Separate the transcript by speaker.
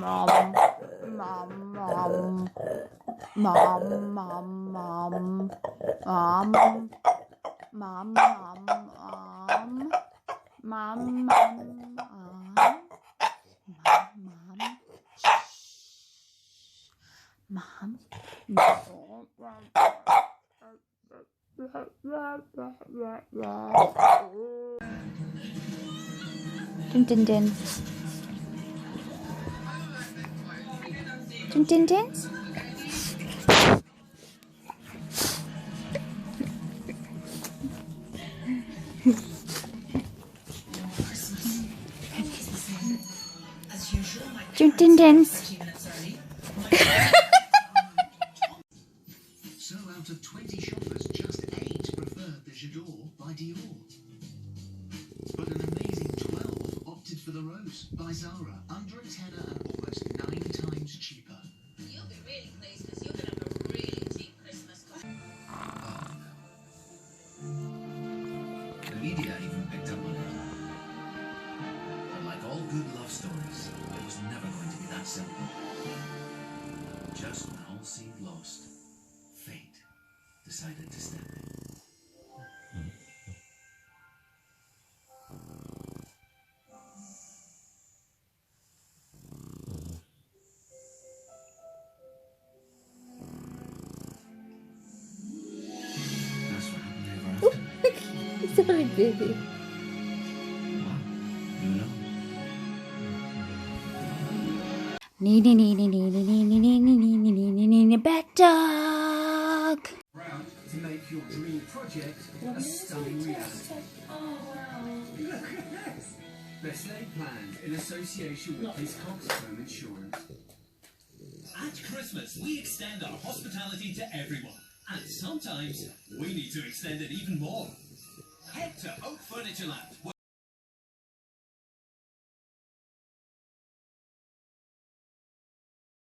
Speaker 1: Dun dun dun. Dun dun dun. Dun dun dun.
Speaker 2: So out of 20 shoppers, just 8 preferred the J'adore by Dior. But an amazing 12 opted for the Rose by Zara, under a tenner and almost 9 times cheaper.
Speaker 3: You'll be really pleased because you're going to have a really cheap Christmas card.
Speaker 2: The media even picked up on it. But like all good love stories, it was never going to be that simple. Just when all seemed lost, fate decided to step in. That's what happened ever after.
Speaker 1: Sorry, baby.
Speaker 2: Well, who knows?
Speaker 1: Bad dog.
Speaker 4: Proud to make your dream project a stunning reality.
Speaker 3: Oh, wow.
Speaker 4: Look at this! Best laid planned in association with Hiscox Home Insurance.
Speaker 5: At Christmas, we extend our hospitality to everyone. And sometimes, we need to extend it even more. Head to Oak Furniture Land, where